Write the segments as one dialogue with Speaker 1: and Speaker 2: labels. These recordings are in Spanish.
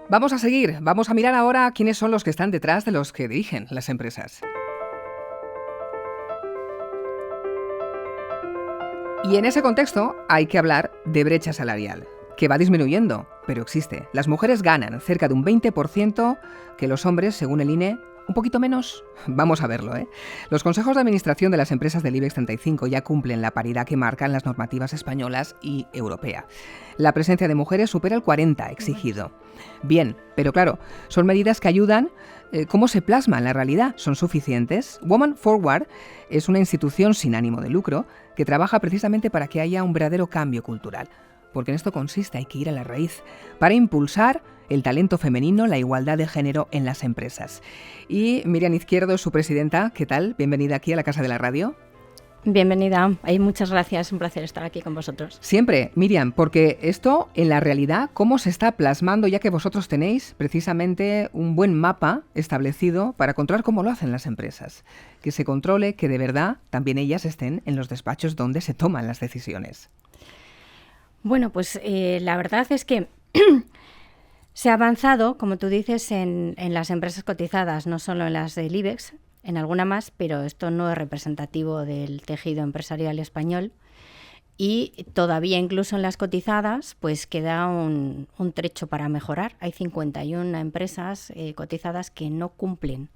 Speaker 1: Vamos a seguir, vamos a mirar ahora quiénes son los que están detrás de los que dirigen las empresas. Y en ese contexto hay que hablar de brecha salarial, que va disminuyendo, pero existe. Las mujeres ganan cerca de un 20% que los hombres, según el INE, un poquito menos. Vamos a verlo, ¿eh? Los consejos de administración de las empresas del IBEX 35 ya cumplen la paridad que marcan las normativas españolas y europea. La presencia de mujeres supera el 40% exigido. Bien, pero claro, son medidas que ayudan. ¿Cómo se plasma en la realidad? ¿Son suficientes? Women Forward es una institución sin ánimo de lucro que trabaja precisamente para que haya un verdadero cambio cultural. Porque en esto consiste, hay que ir a la raíz, para impulsar el talento femenino, la igualdad de género en las empresas. Y Miriam Izquierdo es su presidenta. ¿Qué tal? Bienvenida aquí a la Casa de la Radio.
Speaker 2: Bienvenida, muchas gracias, un placer estar aquí con vosotros.
Speaker 1: Siempre, Miriam, porque esto en la realidad, ¿cómo se está plasmando, ya que vosotros tenéis precisamente un buen mapa establecido para controlar cómo lo hacen las empresas? Que se controle que de verdad también ellas estén en los despachos donde se toman las decisiones.
Speaker 2: Bueno, pues la verdad es que se ha avanzado, como tú dices, en las empresas cotizadas, no solo en las del IBEX, en alguna más, pero esto no es representativo del tejido empresarial español. Y todavía incluso en las cotizadas pues queda un trecho para mejorar. Hay 51 empresas cotizadas que no cumplen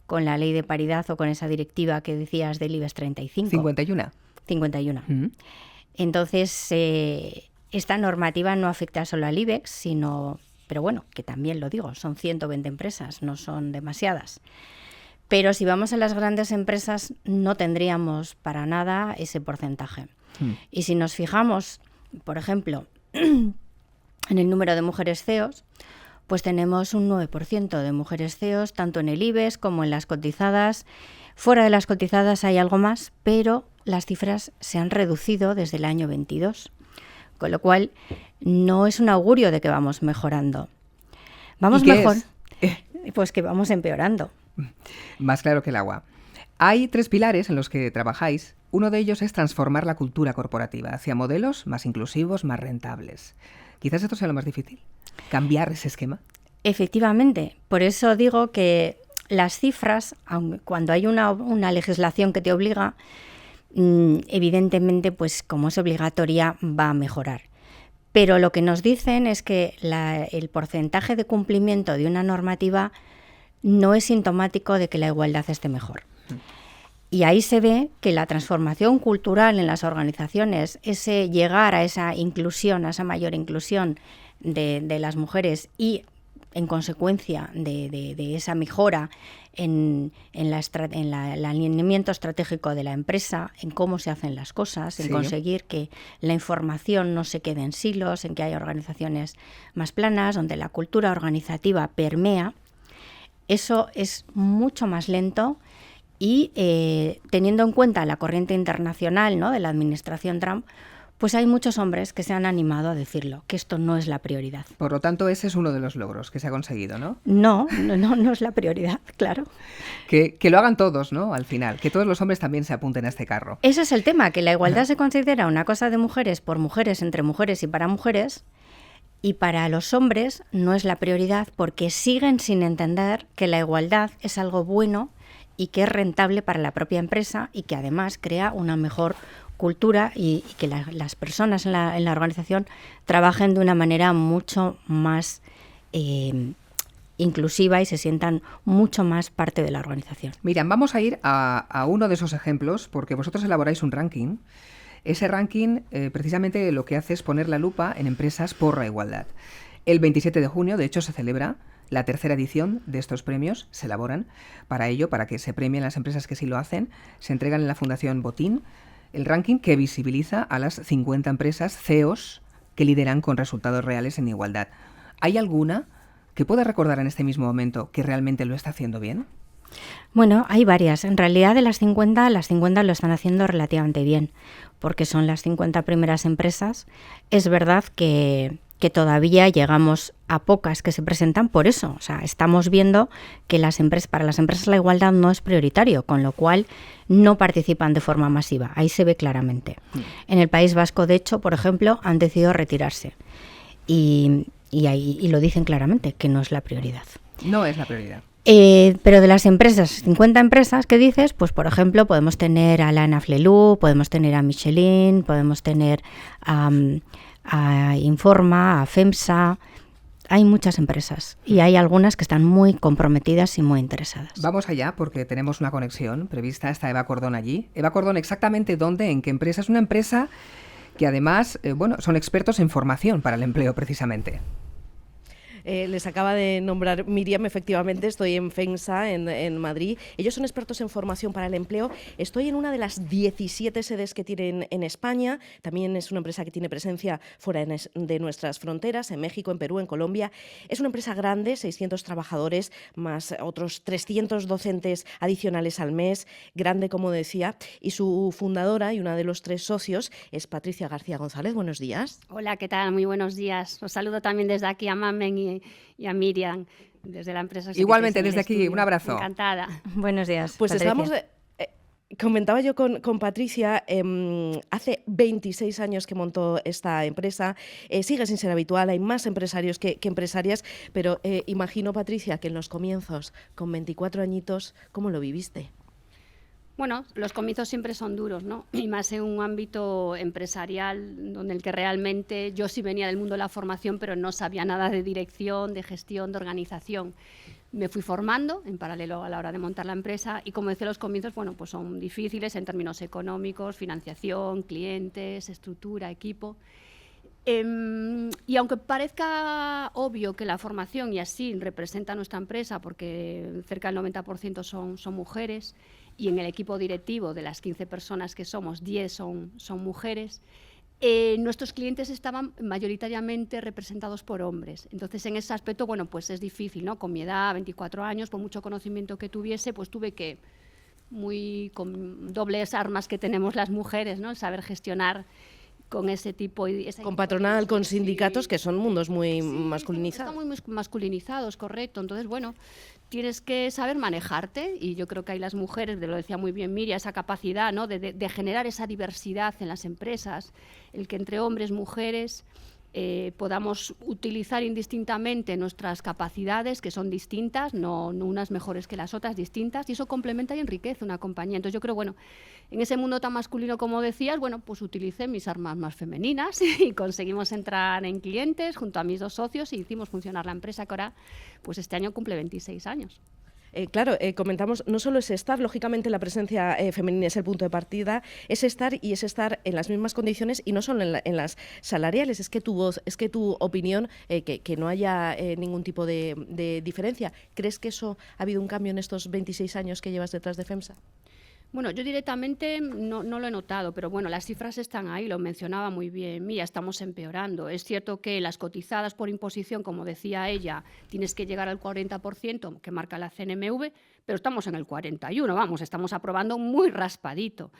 Speaker 2: con la ley de paridad o con esa directiva que decías del IBEX 35.
Speaker 1: 51.
Speaker 2: 51. Entonces, esta normativa no afecta solo al IBEX, sino, pero bueno, que también lo digo, son 120 empresas, no son demasiadas. Pero si vamos a las grandes empresas no tendríamos para nada ese porcentaje. Y si nos fijamos, por ejemplo, en el número de mujeres CEOs, pues tenemos un 9% de mujeres CEOs, tanto en el IBEX como en las cotizadas. Fuera de las cotizadas hay algo más, pero las cifras se han reducido desde el año 22, con lo cual no es un augurio de que vamos mejorando. ¿Vamos mejor? Pues que vamos empeorando.
Speaker 1: Más claro que el agua. Hay 3 pilares en los que trabajáis. Uno de ellos es transformar la cultura corporativa hacia modelos más inclusivos, más rentables. Quizás esto sea lo más difícil, cambiar ese esquema.
Speaker 2: Efectivamente, por eso digo que las cifras, aun cuando hay una legislación que te obliga, evidentemente, pues como es obligatoria, va a mejorar. Pero lo que nos dicen es que el porcentaje de cumplimiento de una normativa no es sintomático de que la igualdad esté mejor. Y ahí se ve que la transformación cultural en las organizaciones, ese llegar a esa inclusión, a esa mayor inclusión de las mujeres y, en consecuencia, de esa mejora en el alineamiento estratégico de la empresa, en cómo se hacen las cosas, en conseguir que la información no se quede en silos, en que haya organizaciones más planas, donde la cultura organizativa permea. Eso es mucho más lento y teniendo en cuenta la corriente internacional, ¿no?, de la administración Trump, pues hay muchos hombres que se han animado a decirlo, que esto no es la prioridad.
Speaker 1: Por lo tanto, ese es uno de los logros que se ha conseguido, ¿no?
Speaker 2: No es la prioridad, claro.
Speaker 1: Que lo hagan todos, ¿no?, al final, que todos los hombres también se apunten a este carro.
Speaker 2: Ese es el tema, que la igualdad se considera una cosa de mujeres por mujeres, entre mujeres y para mujeres, y para los hombres no es la prioridad porque siguen sin entender que la igualdad es algo bueno y que es rentable para la propia empresa y que además crea una mejor cultura y que las personas en la organización trabajen de una manera mucho más inclusiva y se sientan mucho más parte de la organización.
Speaker 1: Miriam, vamos a ir a uno de esos ejemplos porque vosotros elaboráis un ranking. Ese ranking precisamente lo que hace es poner la lupa en empresas por la igualdad. El 27 de junio, de hecho, se celebra la 3ª edición de estos premios. Se elaboran para ello, para que se premien las empresas que sí lo hacen. Se entregan en la Fundación Botín el ranking que visibiliza a las 50 empresas CEOs que lideran con resultados reales en igualdad. ¿Hay alguna que pueda recordar en este mismo momento que realmente lo está haciendo bien?
Speaker 2: Bueno, hay varias. En realidad, de las 50 lo están haciendo relativamente bien, porque son las 50 primeras empresas. Es verdad que todavía llegamos a pocas que se presentan por eso. O sea, estamos viendo que para las empresas la igualdad no es prioritario, con lo cual no participan de forma masiva. Ahí se ve claramente. En el País Vasco, de hecho, por ejemplo, han decidido retirarse. Y y lo dicen claramente, que no es la prioridad.
Speaker 1: No es la prioridad.
Speaker 2: Pero de las empresas, 50 empresas que dices, pues por ejemplo podemos tener a Lana Flelou, podemos tener a Michelin, podemos tener a Informa, a FEMSA. Hay muchas empresas y hay algunas que están muy comprometidas y muy interesadas.
Speaker 1: Vamos allá porque tenemos una conexión prevista. Está Eva Cordón allí. Eva Cordón, ¿exactamente dónde? ¿En qué empresa? Es una empresa que además, son expertos en formación para el empleo precisamente.
Speaker 3: Les acaba de nombrar Miriam, efectivamente, estoy en FEMSA, en Madrid. Ellos son expertos en formación para el empleo. Estoy en una de las 17 sedes que tienen en España. También es una empresa que tiene presencia fuera de nuestras fronteras, en México, en Perú, en Colombia. Es una empresa grande, 600 trabajadores, más otros 300 docentes adicionales al mes, grande, como decía. Y su fundadora y una de los 3 socios es Patricia García González. Buenos días.
Speaker 4: Hola, ¿qué tal? Muy buenos días. Os saludo también desde aquí a Mamen y a Miriam, desde la empresa.
Speaker 1: Igualmente, desde aquí, un abrazo.
Speaker 4: Encantada.
Speaker 2: Buenos días,
Speaker 3: Pues
Speaker 2: Patricia.
Speaker 3: estamos... Comentaba yo con Patricia, hace 26 años que montó esta empresa, sigue sin ser habitual, hay más empresarios que empresarias, pero imagino, Patricia, que en los comienzos, con 24 añitos, ¿cómo lo viviste?
Speaker 4: Bueno, los comienzos siempre son duros, ¿no? Y más en un ámbito empresarial, donde el que realmente yo sí venía del mundo de la formación, pero no sabía nada de dirección, de gestión, de organización. Me fui formando en paralelo a la hora de montar la empresa y, como decía, los comienzos, bueno, pues son difíciles en términos económicos, financiación, clientes, estructura, equipo. Y aunque parezca obvio que la formación y así representa nuestra empresa, porque cerca del 90% son mujeres, y en el equipo directivo de las 15 personas que somos, 10 son mujeres, nuestros clientes estaban mayoritariamente representados por hombres. Entonces, en ese aspecto, bueno, pues es difícil, ¿no? Con mi edad, 24 años, por mucho conocimiento que tuviese, pues tuve que, con dobles armas que tenemos las mujeres, ¿no? Saber gestionar con ese tipo
Speaker 3: con patronal, con sindicatos, que son mundos muy masculinizados.
Speaker 4: Están muy masculinizados, correcto. Entonces, bueno, tienes que saber manejarte, y yo creo que hay las mujeres, lo decía muy bien Miriam, esa capacidad, ¿no? de generar esa diversidad en las empresas, el que entre hombres, mujeres podamos utilizar indistintamente nuestras capacidades, que son distintas, no unas mejores que las otras, distintas, y eso complementa y enriquece una compañía. Entonces yo creo, bueno, en ese mundo tan masculino como decías, bueno, pues utilicé mis armas más femeninas y conseguimos entrar en clientes junto a mis 2 socios y hicimos funcionar la empresa, que ahora, pues este año cumple 26 años.
Speaker 3: Claro, comentamos, no solo es estar, lógicamente la presencia femenina es el punto de partida, es estar en las mismas condiciones y no solo en las salariales, es que tu voz, es que tu opinión, que no haya ningún tipo de diferencia. ¿Crees que eso ha habido un cambio en estos 26 años que llevas detrás de FEMSA?
Speaker 4: Bueno, yo directamente no lo he notado, pero bueno, las cifras están ahí, lo mencionaba muy bien. Mira, estamos empeorando. Es cierto que las cotizadas por imposición, como decía ella, tienes que llegar al 40% que marca la CNMV, pero estamos en el 41%, vamos, estamos aprobando muy raspadito.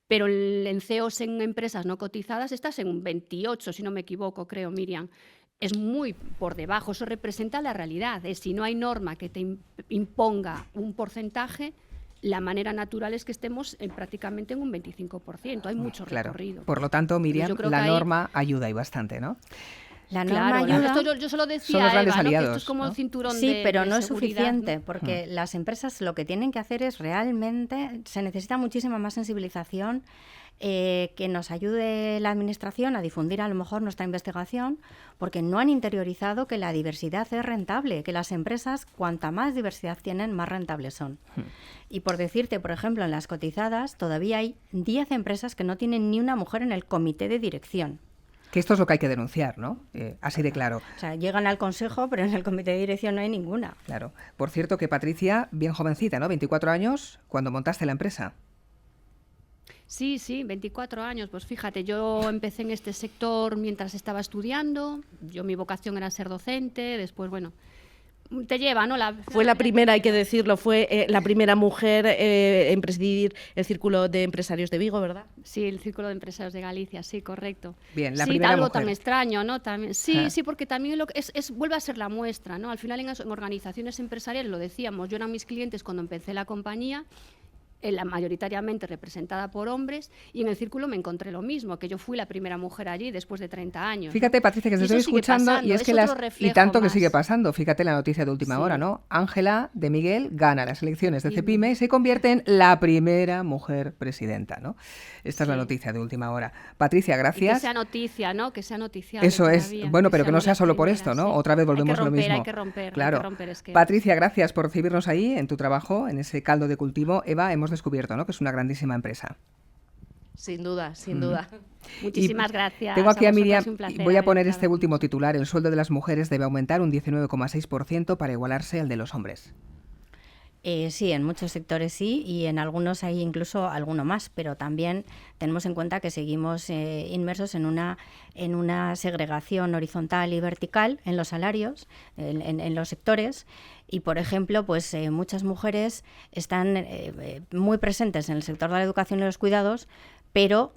Speaker 4: Pero en CEOs en empresas no cotizadas estás en un 28%, si no me equivoco, creo, Miriam. Es muy por debajo, eso representa la realidad. Si no hay norma que te imponga un porcentaje, la manera natural es que estemos prácticamente en un 25%. Hay mucho recorrido.
Speaker 1: Por lo tanto, Miriam, la norma ayuda y bastante, ¿no?
Speaker 2: La norma ayuda.
Speaker 4: Esto yo se lo decía
Speaker 1: son los grandes
Speaker 4: a Eva,
Speaker 1: aliados,
Speaker 4: ¿no? Que esto es como el cinturón
Speaker 2: sí, pero
Speaker 4: de
Speaker 2: no es
Speaker 4: seguridad,
Speaker 2: suficiente,
Speaker 4: ¿no?
Speaker 2: porque las empresas lo que tienen que hacer es realmente, se necesita muchísima más sensibilización, que nos ayude la administración a difundir a lo mejor nuestra investigación, porque no han interiorizado que la diversidad es rentable, que las empresas, cuanta más diversidad tienen, más rentables son. Y por decirte, por ejemplo, en las cotizadas todavía hay 10 empresas que no tienen ni una mujer en el comité de dirección.
Speaker 1: Que esto es lo que hay que denunciar, ¿no? Así de claro.
Speaker 2: O sea, llegan al consejo, pero en el comité de dirección no hay ninguna.
Speaker 1: Claro. Por cierto que Patricia, bien jovencita, ¿no? 24 años, cuando montaste la empresa.
Speaker 4: Sí, 24 años. Pues fíjate, yo empecé en este sector mientras estaba estudiando. Mi vocación era ser docente. Después, bueno, te lleva, ¿no?
Speaker 3: Fue la primera, hay que decirlo, fue la primera mujer en presidir el Círculo de Empresarios de Vigo, ¿verdad?
Speaker 4: Sí, el Círculo de Empresarios de Galicia, sí, correcto.
Speaker 1: Bien, la primera
Speaker 4: algo
Speaker 1: mujer.
Speaker 4: Tan extraño, ¿no? También, sí, porque también vuelve a ser la muestra, ¿no? Al final en organizaciones empresariales, lo decíamos, yo eran mis clientes cuando empecé la compañía. mayoritariamente representada por hombres, y en el círculo me encontré lo mismo, que yo fui la primera mujer allí después de 30 años.
Speaker 1: Fíjate, Patricia, que
Speaker 4: Y
Speaker 1: te
Speaker 4: eso
Speaker 1: estoy
Speaker 4: sigue
Speaker 1: escuchando
Speaker 4: pasando,
Speaker 1: y es
Speaker 4: es
Speaker 1: que
Speaker 4: otro
Speaker 1: y
Speaker 4: reflejo
Speaker 1: tanto que
Speaker 4: más.
Speaker 1: sigue pasando. Fíjate la noticia de última
Speaker 4: Sí.
Speaker 1: hora, ¿no? Ángela de Miguel gana las elecciones de Cepime y se convierte en la primera mujer presidenta, ¿no? Esta es la
Speaker 4: Sí.
Speaker 1: noticia de última hora. Patricia,
Speaker 4: Y que
Speaker 1: gracias.
Speaker 4: sea noticia, ¿no? Que sea noticiable
Speaker 1: Eso es.
Speaker 4: todavía,
Speaker 1: Bueno, pero que no
Speaker 4: seamos
Speaker 1: sea
Speaker 4: las
Speaker 1: solo por
Speaker 4: primeras,
Speaker 1: esto, ¿no?
Speaker 4: sí.
Speaker 1: Otra vez volvemos
Speaker 4: Hay que romper,
Speaker 1: lo mismo.
Speaker 4: hay que romper,
Speaker 1: Claro.
Speaker 4: hay que romper esquemas.
Speaker 1: Patricia, gracias por recibirnos ahí en tu trabajo, en ese caldo de cultivo. Eva, hemos descubierto, ¿no?, que es una grandísima empresa.
Speaker 3: Sin duda, sin duda.
Speaker 4: Muchísimas
Speaker 1: Y
Speaker 4: gracias.
Speaker 1: Tengo aquí a
Speaker 4: vosotras,
Speaker 1: Miriam
Speaker 4: un placer
Speaker 1: y voy a
Speaker 4: haber
Speaker 1: poner
Speaker 4: estado
Speaker 1: este
Speaker 4: con
Speaker 1: último
Speaker 4: vosotros.
Speaker 1: titular. El sueldo de las mujeres debe aumentar un 19,6% para igualarse al de los hombres.
Speaker 2: Sí, en muchos sectores sí, y en algunos hay incluso alguno más, pero también tenemos en cuenta que seguimos inmersos en una segregación horizontal y vertical en los salarios, en los sectores, y por ejemplo, pues muchas mujeres están muy presentes en el sector de la educación y los cuidados, pero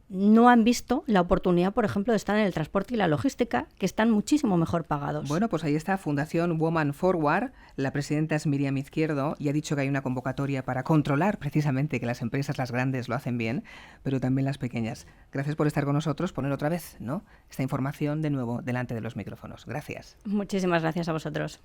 Speaker 2: no han visto la oportunidad, por ejemplo, de estar en el transporte y la logística, que están muchísimo mejor pagados.
Speaker 1: Bueno, pues ahí está Fundación Woman Forward. La presidenta es Miriam Izquierdo y ha dicho que hay una convocatoria para controlar precisamente que las empresas, las grandes, lo hacen bien, pero también las pequeñas. Gracias por estar con nosotros, poner otra vez, ¿no?, esta información de nuevo delante de los micrófonos. Gracias.
Speaker 2: Muchísimas gracias a vosotros.